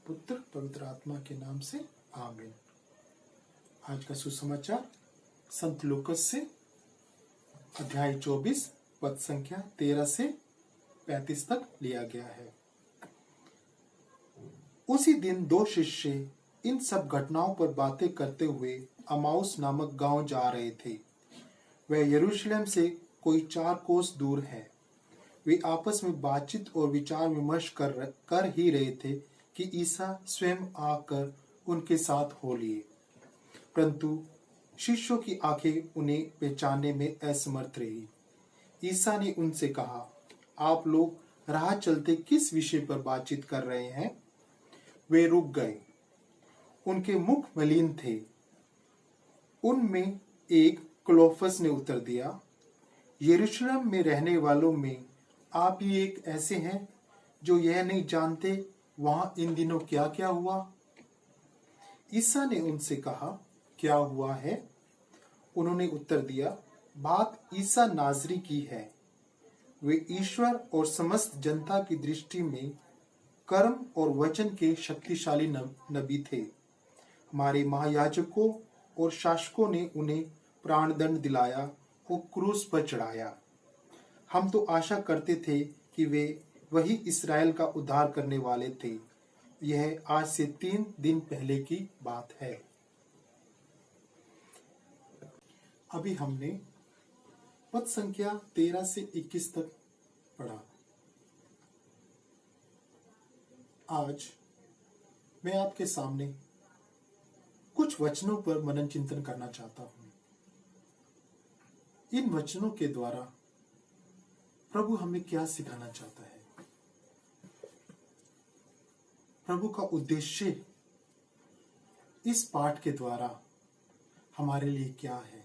पुत्र पवित्र आत्मा के नाम से आमीन। आज का सुसमाचार संत लूकस से अध्याय 24 पद संख्या 13 से 35 तक लिया गया है। उसी दिन दो शिष्य इन सब घटनाओं पर बातें करते हुए अमाउस नामक गांव जा रहे थे। वह यरूशलेम से कोई 4 कोस दूर है। वे आपस में बातचीत और विचार विमर्श कर ही रहे थे कि ईसा स्वयं आकर उनके साथ हो लिए, परंतु शिष्यों की आंखें उन्हें पहचानने में असमर्थ रही। ईसा ने उनसे कहा, आप लोग राह चलते किस विषय पर बातचीत कर रहे हैं? वे रुक गए। उनके मुख मलिन थे। उनमें एक क्लोफस ने उत्तर दिया, यरूशलेम में रहने वालों में आप ही एक ऐसे हैं जो यह नहीं जानते वहां इन दिनों क्या क्या हुआ। ईसा ने उनसे कहा, क्या हुआ है? उन्होंने उत्तर दिया, बात ईसा नाजरी की है। वे ईश्वर और समस्त जनता की दृष्टि में कर्म और वचन के शक्तिशाली नबी थे। हमारे महायाजकों और शासकों ने उन्हें प्राणदंड दिलाया और क्रूस पर चढ़ाया। हम तो आशा करते थे कि वे वही इस्राएल का उद्धार करने वाले थे। यह आज से 3 दिन पहले की बात है। अभी हमने पद संख्या 13 से 21 तक पढ़ा। आज मैं आपके सामने कुछ वचनों पर मनन चिंतन करना चाहता हूं। इन वचनों के द्वारा प्रभु हमें क्या सिखाना चाहता है? प्रभु का उद्देश्य इस पाठ के द्वारा हमारे लिए क्या है?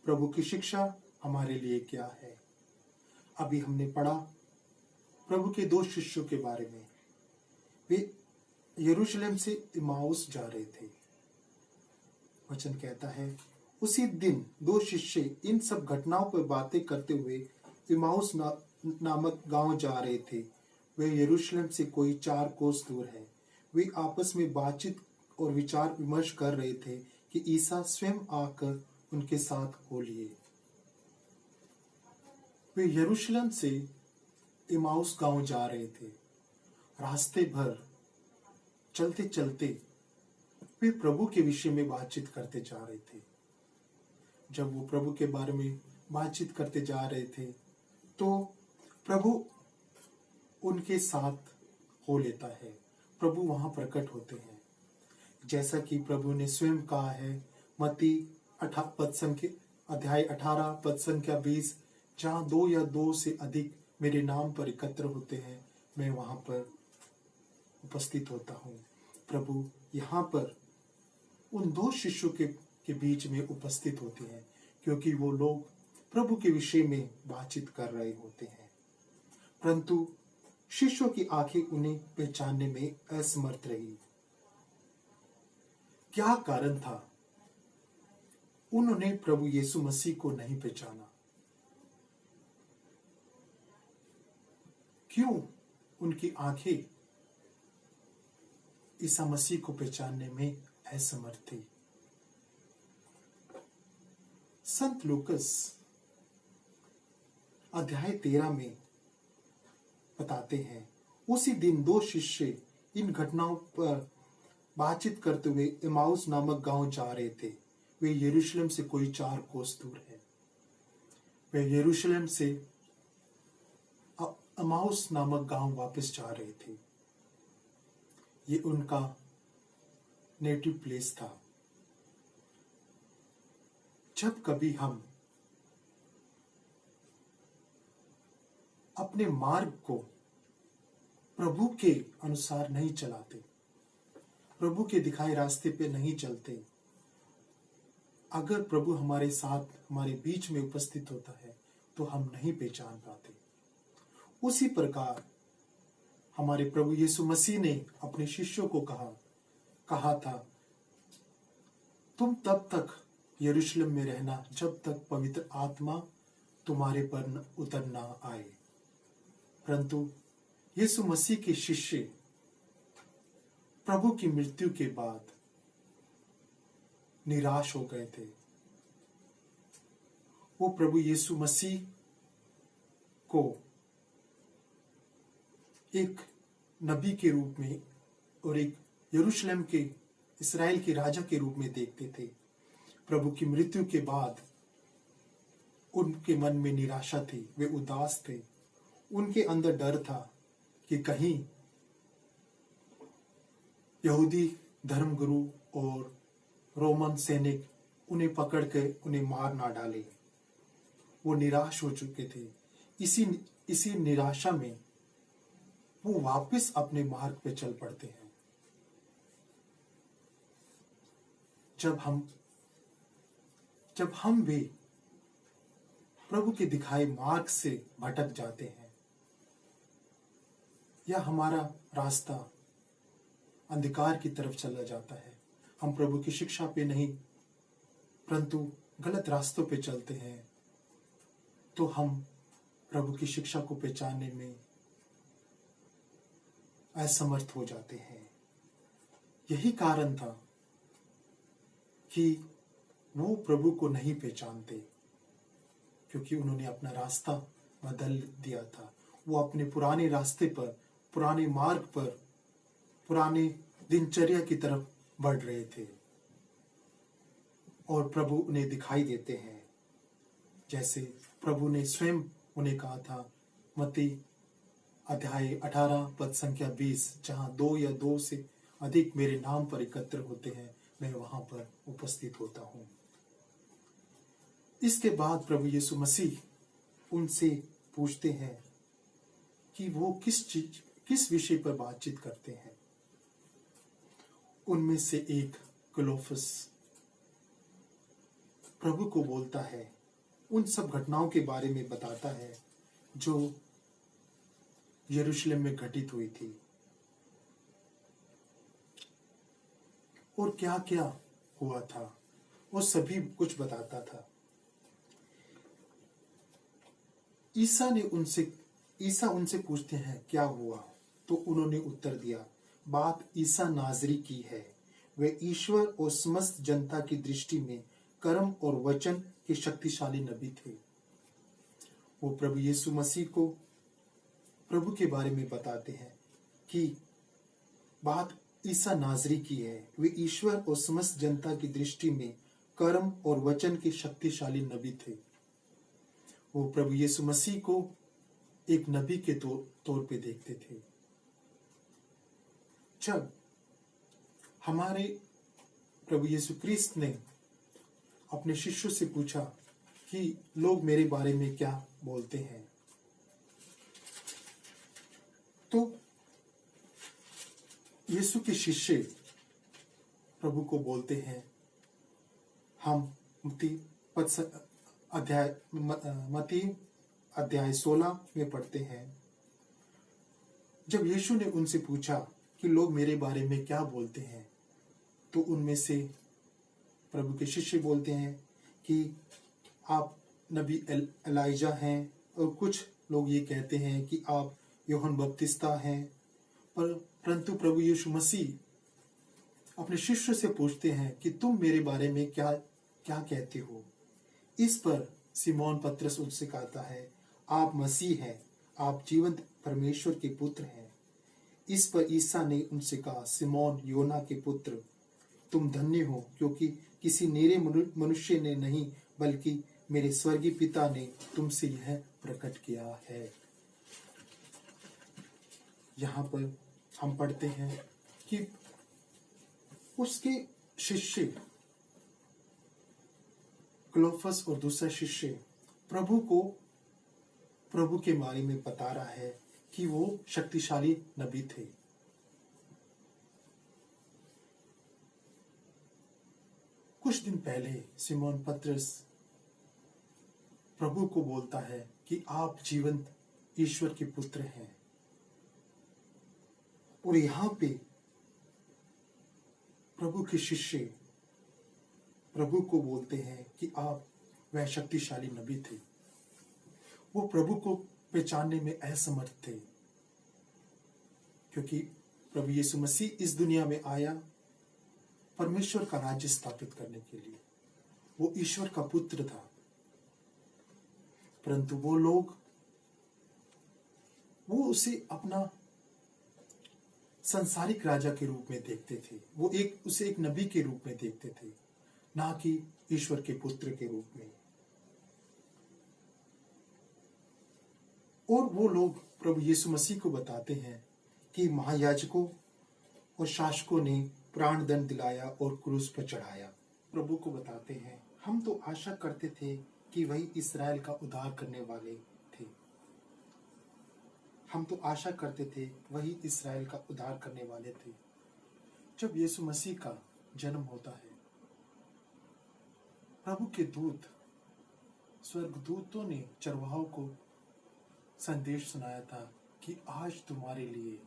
प्रभु की शिक्षा हमारे लिए क्या है? अभी हमने पढ़ा प्रभु के 2 शिष्यों के बारे में। वे यरूशलेम से इमाउस जा रहे थे। वचन कहता है, उसी दिन 2 शिष्य इन सब घटनाओं पर बातें करते हुए इमाउस नामक गांव जा रहे थे। वे यरूशलेम से कोई 4 कोस दूर है। वे आपस में बातचीत और विचार विमर्श कर रहे थे कि ईसा स्वयं आकर उनके साथ हो लिए। वे यरूशलेम से इमाउस गांव जा रहे थे। रास्ते भर चलते चलते वे प्रभु के विषय में बातचीत करते जा रहे थे। जब वो प्रभु के बारे में बातचीत करते जा रहे थे तो प्रभु उनके साथ हो लेता है। प्रभु वहां प्रकट होते हैं, जैसा कि प्रभु ने स्वयं कहा है मत्ती अध्याय 18 पद संख्या 20, जहां 2 या 2 से अधिक मेरे नाम पर एकत्र होते हैं, मैं वहां पर उपस्थित होता हूँ। प्रभु यहाँ पर उन 2 शिष्यों के बीच में उपस्थित होते हैं, क्योंकि वो लोग प्रभु के विषय में बातचीत कर रहे होते हैं, परंतु शिष्यों की आंखें उन्हें पहचानने में असमर्थ रही। क्या कारण था? उन्होंने प्रभु यीशु मसीह को नहीं पहचाना। क्यों उनकी आंखें ईसा मसीह को पहचानने में असमर्थ थी? संत लूकस अध्याय 13 में बताते हैं, उसी दिन 2 शिष्य इन घटनाओं पर बातचीत करते हुए इमाउस नामक गांव जा रहे थे। वे यरूशलेम से कोई 4 कोस दूर है। वे यरूशलेम से इमाउस नामक गांव वापस जा रहे थे। ये उनका नेटिव प्लेस था। जब कभी हम अपने मार्ग को प्रभु के अनुसार नहीं चलाते, प्रभु के दिखाए रास्ते पे नहीं चलते, अगर प्रभु हमारे साथ हमारे बीच में उपस्थित होता है तो हम नहीं पहचान पाते। उसी प्रकार हमारे प्रभु यीशु मसीह ने अपने शिष्यों को कहा था, तुम तब तक यरूशलेम में रहना जब तक पवित्र आत्मा तुम्हारे पर उतर ना आए। परंतु यीशु मसीह के शिष्य प्रभु की मृत्यु के बाद निराश हो गए थे। वो प्रभु यीशु मसीह को एक नबी के रूप में और एक यरूशलेम के इस्राएल के राजा के रूप में देखते थे। प्रभु की मृत्यु के बाद उनके मन में निराशा थी, वे उदास थे। उनके अंदर डर था कि कहीं यहूदी धर्मगुरु और रोमन सैनिक उन्हें पकड़ के उन्हें मार ना डाले। वो निराश हो चुके थे। इसी निराशा में वो वापस अपने मार्ग पे चल पड़ते हैं। जब हम भी प्रभु के दिखाए मार्ग से भटक जाते हैं या हमारा रास्ता अंधकार की तरफ चला जाता है, हम प्रभु की शिक्षा पे नहीं परंतु गलत रास्तों पे चलते हैं, तो हम प्रभु की शिक्षा को पहचानने में असमर्थ हो जाते हैं। यही कारण था कि वो प्रभु को नहीं पहचानते, क्योंकि उन्होंने अपना रास्ता बदल दिया था। वो अपने पुराने रास्ते पर, पुराने मार्ग पर, पुराने दिनचर्या की तरफ बढ़ रहे थे और प्रभु उन्हें दिखाई देते हैं। जैसे प्रभु ने स्वयं उन्हें कहा था, मत्ती अध्याय 18 पद संख्या 20, जहां 2 या 2 से अधिक मेरे नाम पर एकत्र होते हैं, मैं वहां पर उपस्थित होता हूं। इसके बाद प्रभु यीशु मसीह उनसे पूछते हैं कि वो किस विषय पर बातचीत करते हैं। उनमें से एक क्लोफस प्रभु को बोलता है, उन सब घटनाओं के बारे में बताता है जो यरूशलेम में घटित हुई थी और क्या क्या हुआ था, वो सभी कुछ बताता था। ईसा उनसे पूछते हैं क्या हुआ, तो उन्होंने उत्तर दिया, बात ईसा नाजरी की है। वे ईश्वर और समस्त जनता की दृष्टि में कर्म और वचन के शक्तिशाली नबी थे। वो प्रभु यीशु मसीह को प्रभु के बारे में बताते हैं कि बात ईसा नाजरी की है। वे ईश्वर और समस्त जनता की दृष्टि में कर्म और वचन के शक्तिशाली नबी थे। वो प्रभु यीशु मसीह को एक नबी के तौर पे देखते थे। जब हमारे प्रभु यीशु क्रिस्त ने अपने शिष्यों से पूछा कि लोग मेरे बारे में क्या बोलते हैं, तो यीशु के शिष्य प्रभु को बोलते हैं, हम मत्ती अध्याय 16 में पढ़ते हैं, जब यीशु ने उनसे पूछा कि लोग मेरे बारे में क्या बोलते हैं, तो उनमें से प्रभु के शिष्य बोलते हैं कि आप नबी एलाइजा हैं, और कुछ लोग ये कहते हैं कि आप यूहन्ना बपतिस्ता हैं। परंतु प्रभु यीशु मसीह अपने शिष्य से पूछते हैं कि तुम मेरे बारे में क्या क्या कहते हो। इस पर सिमोन पतरस उनसे कहता है, आप मसीह हैं, आप जीवंत परमेश्वर के पुत्र हैं। इस पर ईसा ने उनसे कहा, सिमोन योना के पुत्र, तुम धन्य हो, क्योंकि किसी निरे मनुष्य ने नहीं बल्कि मेरे स्वर्गीय पिता ने तुमसे यह प्रकट किया है। यहाँ पर हम पढ़ते हैं कि उसके शिष्य क्लोफस और दूसरा शिष्य प्रभु के बारे में बता रहा है कि वो शक्तिशाली नबी थे। कुछ दिन पहले सिमोन पतरस प्रभु को बोलता है कि आप जीवंत ईश्वर के पुत्र हैं, और यहां पे प्रभु के शिष्य प्रभु को बोलते हैं कि आप वह शक्तिशाली नबी थे। वो प्रभु को पहचानने में असमर्थ थे, क्योंकि प्रभु यीशु मसीह इस दुनिया में आया परमेश्वर का राज्य स्थापित करने के लिए। वो ईश्वर का पुत्र था, परंतु वो उसे अपना संसारिक राजा के रूप में देखते थे। वो उसे एक नबी के रूप में देखते थे, ना कि ईश्वर के पुत्र के रूप में। और वो लोग प्रभु यीशु मसीह को बताते हैं कि महायाजकों और शासकों ने प्राण दंड दिलाया और क्रूस पर चढ़ाया। प्रभु को बताते हैं, हम तो आशा करते थे कि वही इस्राएल का उद्धार करने वाले थे। हम तो आशा करते थे वही इस्राएल का उद्धार करने वाले थे। जब यीशु मसीह का जन्म होता है, प्रभु के स्वर्गदूतों ने चरवाहों को संदेश सुनाया था कि आज तुम्हारे लिए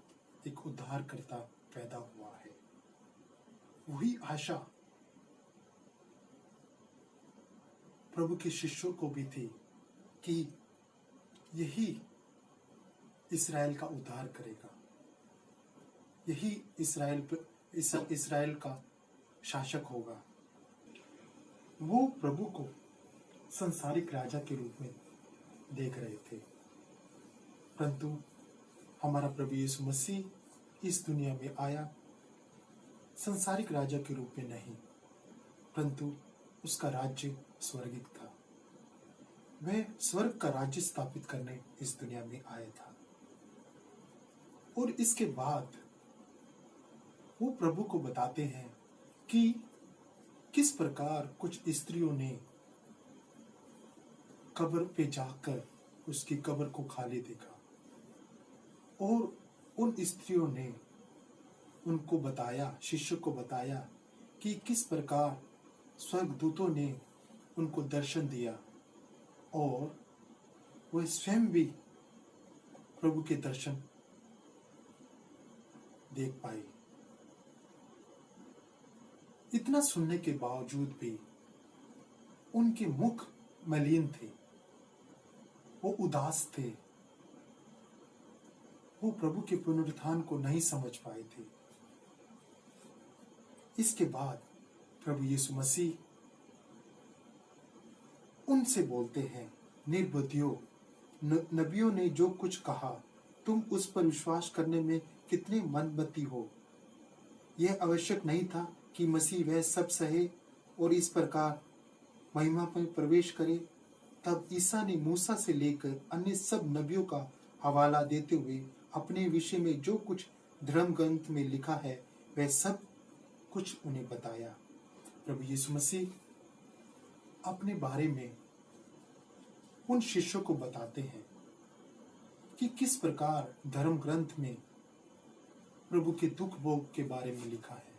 एक उद्धारकर्ता पैदा हुआ है। वही आशा प्रभु के शिष्यों को भी थी कि यही इस्राएल का उद्धार करेगा, यही इस्राएल का शासक होगा। वो प्रभु को संसारिक राजा के रूप में देख रहे थे, परंतु हमारा प्रभु यीशु मसीह इस दुनिया में आया संसारिक राजा के रूप में नहीं, परंतु उसका राज्य स्वर्गिक था। वह स्वर्ग का राज्य स्थापित करने इस दुनिया में आया था। और इसके बाद वो प्रभु को बताते हैं कि किस प्रकार कुछ स्त्रियों ने कब्र पे जाकर उसकी कब्र को खाली देखा, और उन स्त्रियों ने उनको बताया, शिष्य को बताया कि किस प्रकार स्वर्गदूतों ने उनको दर्शन दिया और वह स्वयं भी प्रभु के दर्शन देख पाए। इतना सुनने के बावजूद भी उनके मुख मलिन थे, वो उदास थे, वो प्रभु के पुनरुत्थान को नहीं समझ पाए थे। इसके बाद प्रभु यीशु मसीह उनसे बोलते हैं, निर्बुद्धियों, नबियों ने जो कुछ कहा तुम उस पर विश्वास करने में कितने मनमती हो। यह आवश्यक नहीं था कि मसीह वह सब सहे और इस प्रकार महिमा में प्रवेश करे। तब ईसा ने मूसा से लेकर अन्य सब नबियों का हवाला देते हुए अपने विषय में जो कुछ धर्म ग्रंथ में लिखा है वह सब कुछ उन्हें बताया। प्रभु यीशु मसीह अपने बारे में उन शिष्यों को बताते हैं कि किस प्रकार धर्म ग्रंथ में प्रभु के दुख भोग के बारे में लिखा है।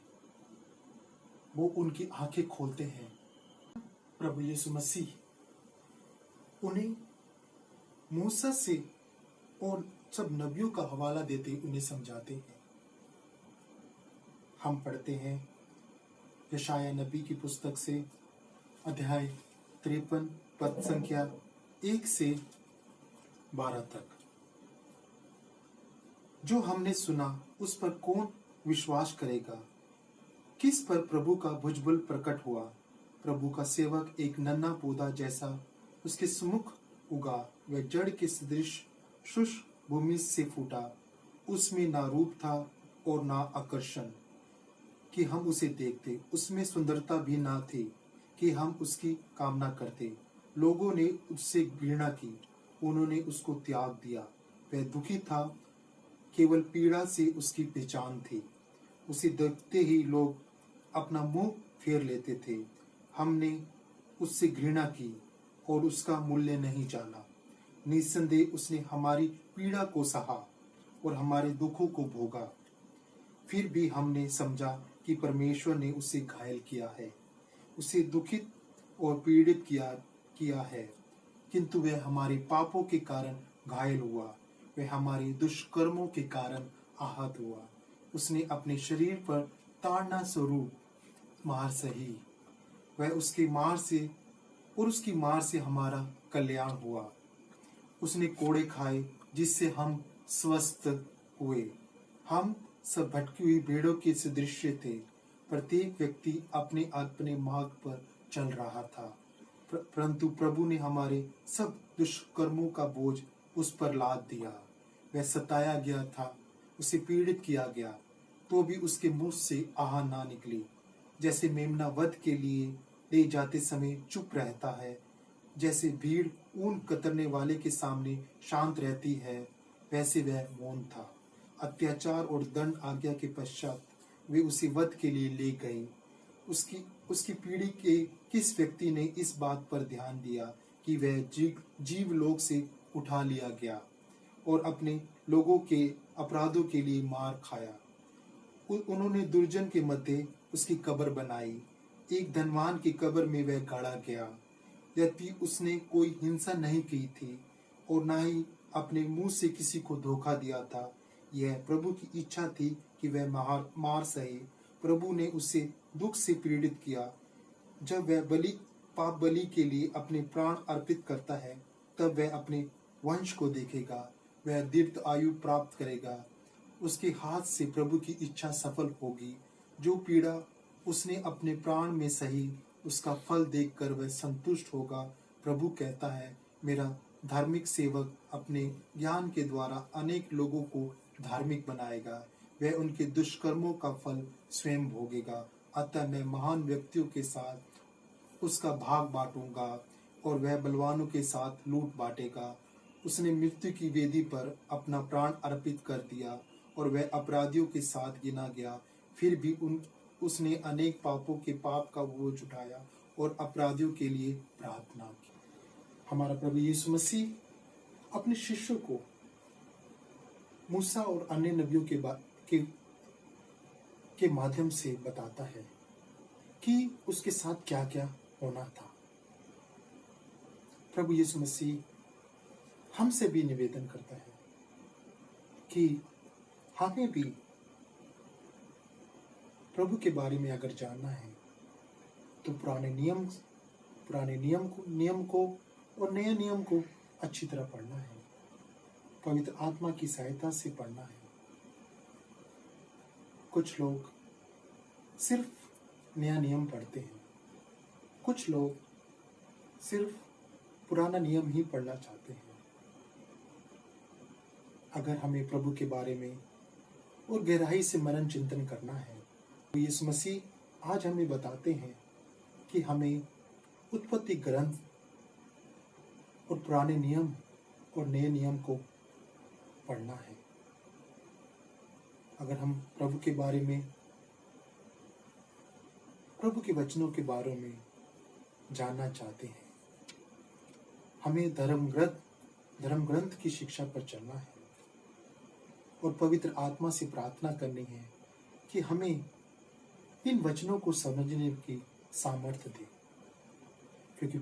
वो उनकी आंखें खोलते हैं। प्रभु यीशु मसीह उन्हें मूसा से और सब नबियों का हवाला देते उन्हें समझाते हैं। हम पढ़ते हैं यशाया नबी की पुस्तक से अध्याय 53 पद संख्या 1 से 12 तक। जो हमने सुना उस पर कौन विश्वास करेगा? किस पर प्रभु का भुजबल प्रकट हुआ? प्रभु का सेवक एक नन्हा पौधा जैसा उसके सम्मुख उगा। वह जड़ के सदृश शुष्क भूमि से फूटा। उसमें ना रूप था और ना आकर्षण कि हम उसे देखते। उसमें सुंदरता भी ना थी कि हम उसकी कामना करते। लोगों ने उससे घृणा की, उन्होंने उसको त्याग दिया। वह दुखी था, केवल पीड़ा से उसकी पहचान थी। उसे देखते ही लोग अपना मुंह फेर लेते थे। हमने उससे घृणा की और उसका मूल्य नहीं जाना। निस्संदेह उसने हमारी पीड़ा को सहा और हमारे दुखों को भोगा। फिर भी हमने समझा कि परमेश्वर ने उसे घायल किया है, उसे दुखित और पीड़ित किया है। किंतु वह हमारे पापों के कारण घायल हुआ, वह हमारे दुष्कर्मों के कारण आहत हुआ। उसने अपने शरीर पर ताड़ना स्वरूप मार सही। वह उसकी मार से हमारा कल्याण हुआ। उसने कोड़े खाए जिससे हम स्वस्थ हुए। हम सब भटकी हुई भेड़ों के सदृश्य थे। प्रत्येक व्यक्ति अपने अपने मार्ग पर चल रहा था, परंतु प्रभु ने हमारे सब दुष्कर्मों का बोझ उस पर लाद दिया। वह सताया गया था, उसे पीड़ित किया गया, तो भी उसके मुंह से आह ना निकली। जैसे मेमना वध के लिए ले जाते समय चुप रहता है, जैसे भीड़ ऊन कतरने वाले के सामने शांत रहती है, वैसे वह मौन था। अत्याचार और दंड आज्ञा के पश्चात वे उसे वध के लिए ले गए। उसकी उसकी पीढ़ी के किस व्यक्ति ने इस बात पर ध्यान दिया कि वह जीवलोक से उठा लिया गया और अपने लोगों के अपराधों के लिए मार खाया। उन्होंने दुर्जन के मध्य उसकी कब्र बनाई। एक धनवान की कब्र में वह गाड़ा गया। यद्यपि उसने कोई हिंसा नहीं की थी और न ही अपने मुंह से किसी को धोखा दिया था, यह प्रभु की इच्छा थी कि वह मार सहे। प्रभु ने उसे दुख से पीड़ित किया। जब वह पाप बलि के लिए अपने प्राण अर्पित करता है, तब वह अपने वंश को देखेगा, वह दीर्घ आयु प्राप्त करेगा। उसके हाथ से प्रभु की इच्छा सफल होगी। जो पीड़ा उसने अपने प्राण में सही, उसका फल देखकर वह संतुष्ट होगा। प्रभु कहता है, मेरा धार्मिक सेवक अपने ज्ञान के द्वारा अनेक लोगों को धार्मिक बनाएगा। वह उनके दुष्कर्मों का फल स्वयं भोगेगा। अतः मैं महान व्यक्तियों के साथ उसका भाग बांटूंगा और वह बलवानों के साथ लूट बांटेगा। उसने मृत्यु की वेदी पर अपना प्राण अर्पित कर दिया और वह अपराधियों के साथ गिना गया। फिर भी उसने अनेक पापों के पाप का बोझ उठाया और अपराधियों के लिए प्रार्थना की। हमारा प्रभु यीशु मसीह अपने शिष्यों को मूसा और अन्य नबियों के माध्यम से बताता है कि उसके साथ क्या क्या होना था। प्रभु यीशु मसीह हमसे भी निवेदन करता है कि हमें भी प्रभु के बारे में अगर जानना है तो पुराने नियम को और नए नियम को अच्छी तरह पढ़ना है, पवित्र आत्मा की सहायता से पढ़ना है। कुछ लोग सिर्फ नया नियम पढ़ते हैं, कुछ लोग सिर्फ पुराना नियम ही पढ़ना चाहते हैं। अगर हमें प्रभु के बारे में और गहराई से मनन चिंतन करना है तो यीशु मसीह आज हमें बताते हैं कि हमें उत्पत्ति ग्रंथ और पुराने नियम और नए नियम को पढ़ना है। अगर हम प्रभु के बारे में, प्रभु के वचनों के बारे में जानना चाहते हैं, हमें धर्म ग्रंथ की शिक्षा पर चलना है और पवित्र आत्मा से प्रार्थना करनी है कि हमें इन वचनों को समझने की सामर्थ्य दे, क्योंकि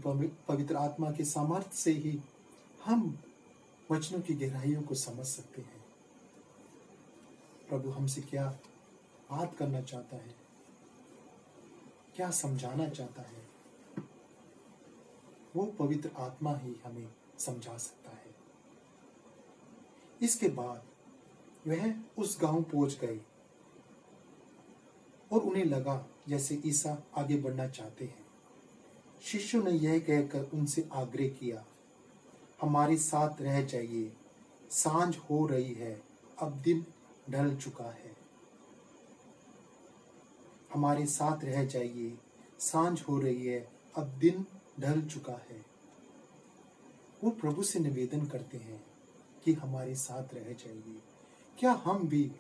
पवित्र आत्मा के सामर्थ्य से ही हम वचनों की गहराइयों को समझ सकते हैं। प्रभु हमसे क्या बात करना चाहता है, क्या समझाना चाहता है, वो पवित्र आत्मा ही हमें समझा सकता है। इसके बाद वह उस गांव पहुंच गए और उन्हें लगा जैसे ईसा आगे बढ़ना चाहते हैं। शिष्यों ने यह कहकर उनसे आग्रह किया, हमारे साथ रह जाइए, सांझ हो रही है, अब दिन ढल चुका है। हमारे साथ रह जाइए, सांझ हो रही है, अब दिन ढल चुका है। वो प्रभु से निवेदन करते हैं कि हमारे साथ रह जाइए। क्या हम भी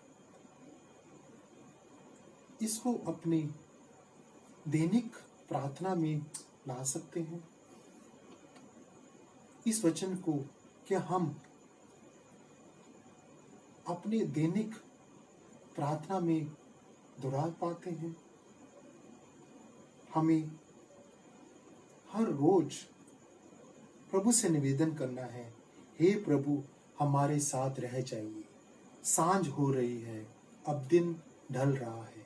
इसको अपनी दैनिक प्रार्थना में ला सकते हैं? इस वचन को क्या हम अपने दैनिक प्रार्थना में दोहरा पाते हैं? हमें हर रोज प्रभु से निवेदन करना है, हे प्रभु हमारे साथ रह जाइए, सांझ हो रही है, अब दिन ढल रहा है।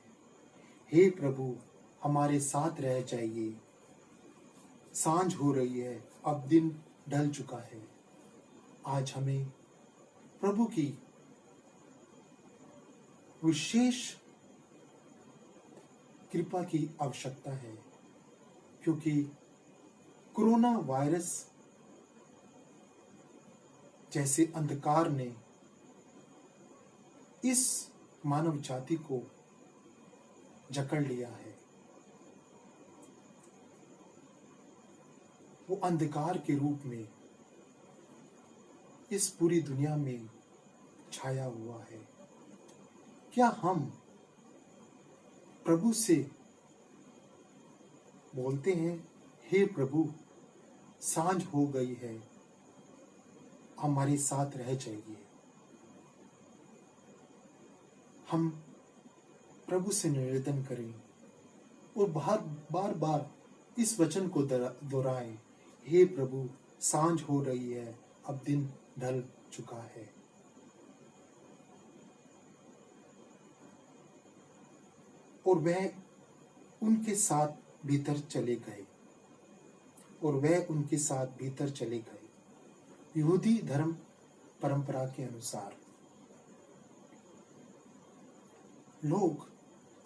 हे प्रभु हमारे साथ रह जाइए, सांझ हो रही है, अब दिन ढल चुका है। आज हमें प्रभु की विशेष कृपा की आवश्यकता है, क्योंकि कोरोना वायरस जैसे अंधकार ने इस मानव जाति को जकड़ लिया है। वो अंधकार के रूप में इस पूरी दुनिया में छाया हुआ है। क्या हम प्रभु से बोलते हैं, हे प्रभु, सांझ हो गई है, हमारे साथ रह जाइए। हम प्रभु से निवेदन करें और बार बार इस वचन को दोहराएं, हे प्रभु, सांझ हो रही है, अब दिन ढल चुका है। और वह उनके साथ भीतर चले गए यहूदी धर्म परंपरा के अनुसार लोग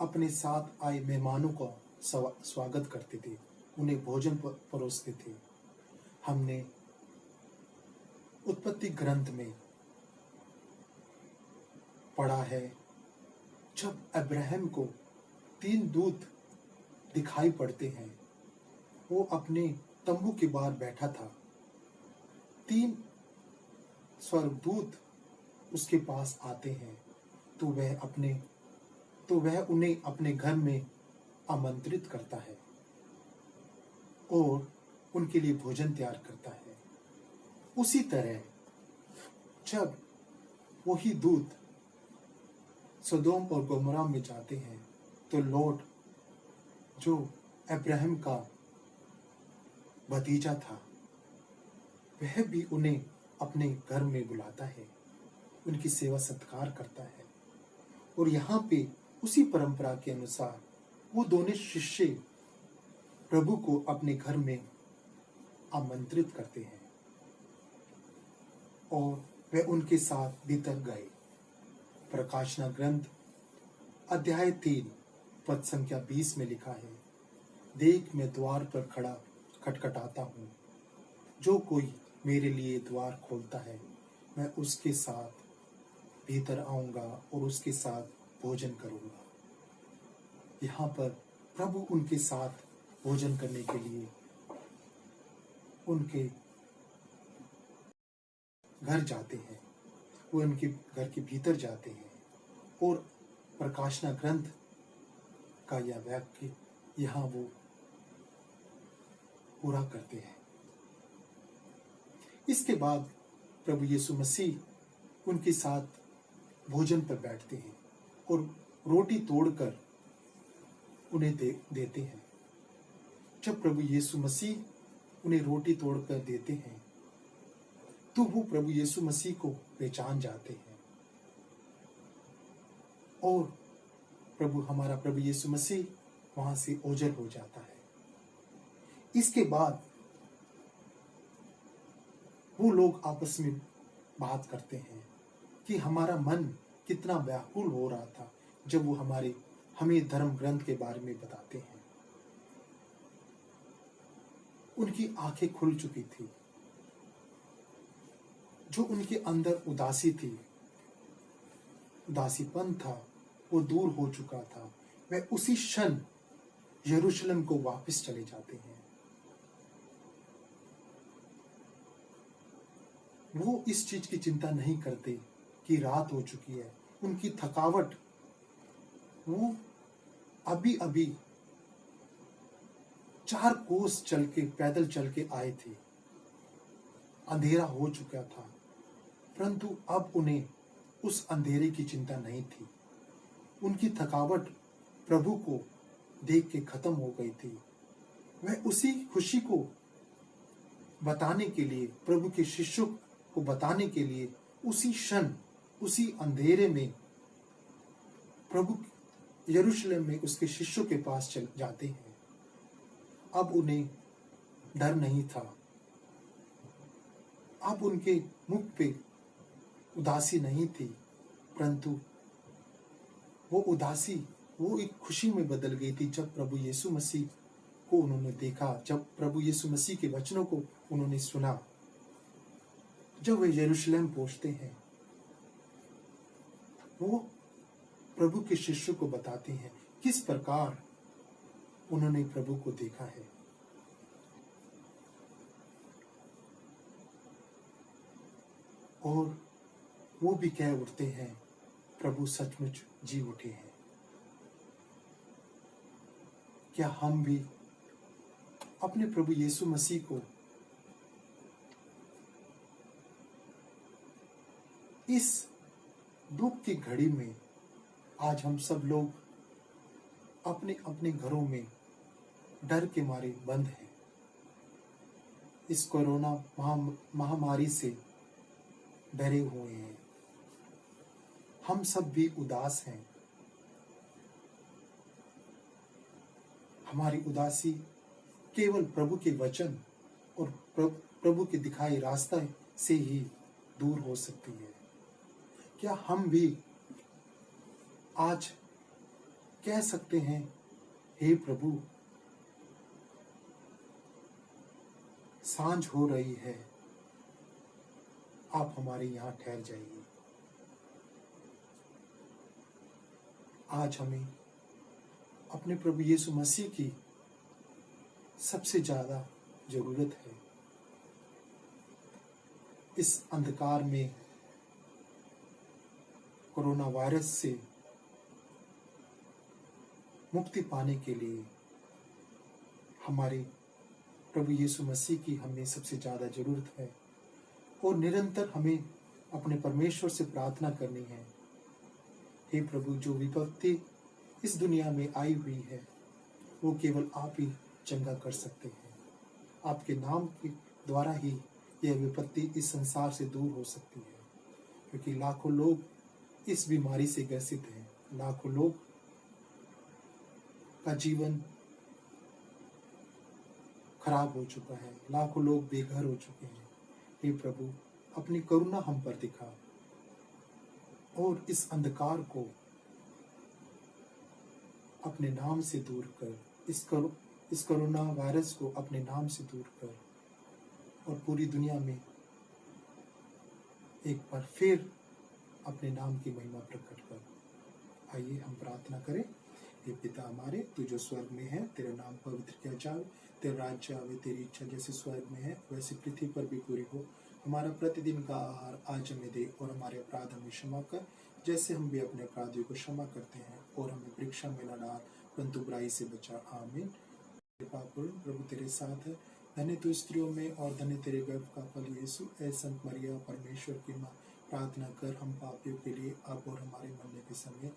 अपने साथ आए मेहमानों का स्वागत करते थे, उन्हें भोजन परोसते थे। हमने उत्पत्ति ग्रंथ में पढ़ा है, जब अब्राहम को 3 दूत दिखाई पड़ते हैं, वो अपने तंबू के बाहर बैठा था। 3 स्वर्गदूत उसके पास आते हैं, तो वह उन्हें अपने घर में आमंत्रित करता है और उनके लिए भोजन तैयार करता है। उसी तरह जब वही दूत सदोम और गोमोरा में जाते हैं, तो लॉट, जो अब्राहम का भतीजा था, वह भी उन्हें अपने घर में बुलाता है, उनकी सेवा सत्कार करता है। और यहाँ पे उसी परंपरा के अनुसार वो दोनों शिष्य प्रभु को अपने घर में आमंत्रित करते हैं और वे उनके साथ भीतर गए। प्रकाशना ग्रंथ अध्याय 3 पद संख्या 20 में लिखा है, देख, मैं द्वार पर खड़ा खटखटाता हूँ, जो कोई मेरे लिए द्वार खोलता है, मैं उसके साथ भीतर आऊंगा और उसके साथ भोजन करूंगा। यहाँ पर प्रभु उनके साथ भोजन करने के लिए उनके घर जाते हैं, वो उनके घर के भीतर जाते हैं और प्रकाशना ग्रंथ का यह वाक्य यहाँ वो पूरा करते हैं। इसके बाद प्रभु यीशु मसीह उनके साथ भोजन पर बैठते हैं और रोटी तोड़कर उन्हें देते हैं। जब प्रभु यीशु मसीह उन्हें रोटी तोड़कर देते हैं, तो वो प्रभु यीशु मसीह को पहचान जाते हैं और हमारा प्रभु यीशु मसीह वहां से ओझल हो जाता है। इसके बाद वो लोग आपस में बात करते हैं कि हमारा मन कितना व्याकुल हो रहा था जब वो हमें धर्म ग्रंथ के बारे में बताते हैं। उनकी आंखें खुल चुकी थी, जो उनके अंदर उदासीपन था, वो दूर हो चुका था। वह उसी क्षण यरूशलेम को वापस चले जाते हैं। वो इस चीज की चिंता नहीं करते कि रात हो चुकी है। उनकी थकावट, वो अभी 4 कोस पैदल चल के आए थे, अंधेरा हो चुका था, परंतु अब उन्हें उस अंधेरे की चिंता नहीं थी। उनकी थकावट प्रभु को देख के खत्म हो गई थी। वह उसी खुशी को बताने के लिए, प्रभु के शिष्यों को बताने के लिए उसी क्षण, उसी अंधेरे में प्रभु यरूशलेम में उसके शिष्यों के पास चल जाते हैं। अब उन्हें डर नहीं था, अब उनके मुख पे उदासी नहीं थी, परंतु वो उदासी वो एक खुशी में बदल गई थी जब प्रभु यीशु मसीह को उन्होंने देखा, जब प्रभु यीशु मसीह के वचनों को उन्होंने सुना। जब वे यरूशलेम पहुंचते हैं, वो प्रभु के शिष्यों को बताते हैं किस प्रकार उन्होंने प्रभु को देखा है। और वो भी कह उठते हैं, प्रभु सचमुच जी उठे हैं। क्या हम भी अपने प्रभु यीशु मसीह को इस दुख की घड़ी में, आज हम सब लोग अपने अपने घरों में डर के मारे बंद हैं, इस कोरोना महामारी से डरे हुए हैं, हम सब भी उदास हैं। हमारी उदासी केवल प्रभु के वचन और प्रभु के दिखाए रास्ते से ही दूर हो सकती है। क्या हम भी आज कह सकते हैं, हे प्रभु, सांझ हो रही है, आप हमारे यहाँ ठहर जाइए। आज हमें अपने प्रभु यीशु मसीह की सबसे ज्यादा जरूरत है। इस अंधकार में, कोरोना वायरस से मुक्ति पाने के लिए हमारे प्रभु यीशु मसीह की हमें सबसे ज्यादा जरूरत है। और निरंतर हमें अपने परमेश्वर से प्रार्थना करनी है, हे प्रभु, जो विपत्ति इस दुनिया में आई हुई है वो केवल आप ही चंगा कर सकते हैं। आपके नाम के द्वारा ही यह विपत्ति इस संसार से दूर हो सकती है, क्योंकि लाखों लोग इस बीमारी से ग्रसित हैं, लाखों लोग का जीवन खराब हो चुका है, लाखों लोग बेघर हो चुके हैं। हे प्रभु, अपनी करुणा हम पर दिखा और इस अंधकार को अपने नाम से दूर कर, इस कोरोना वायरस को अपने नाम से दूर कर और पूरी दुनिया में एक बार फिर अपने नाम की महिमा प्रकट कर। आइए हम प्रार्थना करें। हे पिता हमारे, तू जो स्वर्ग में है, तेरा नाम पवित्र किया जाए, तेरा राज्य आवे, तेरी इच्छा जैसे स्वर्ग में है वैसे पृथ्वी पर भी पूरी हो। हमारा प्रतिदिन का आहार आज हमें दे और हमारे अपराध हमें क्षमा कर, जैसे हम भी अपने अपराधियों को क्षमा करते हैं, और हमें परीक्षा में न डाल परंतु बुराई से बचा। आमीन। कृपा करो, प्रभु तेरे साथ है, धन्य तू स्त्रियों में और धन्य तेरे गर्भ का फल यीशु। ऐ संत मरिया, परमेश्वर की माँ, प्रार्थना कर हम पापियों के लिए अब और हमारे मरने के समय।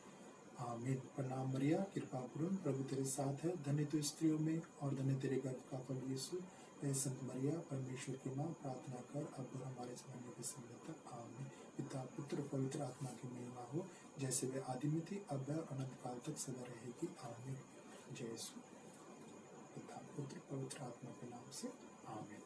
आमीन। प्रणाम मरिया, कृपा करो, प्रभु तेरे साथ है, धन्य तू स्त्रियों में और धन्य तेरे गर्भ का फल यीशु। ऐ संत मरिया, परमेश्वर की माँ, प्रार्थना कर अब और हमारे मरने के समय तक। आमीन। पिता, पुत्र, पवित्र आत्मा की महिमा हो, जैसे वे आदि में थी, अब वह अनंत काल तक सदा रहेगी। आमीन। जय यीशु। पिता, पुत्र, पवित्र आत्मा के नाम से। आमीन।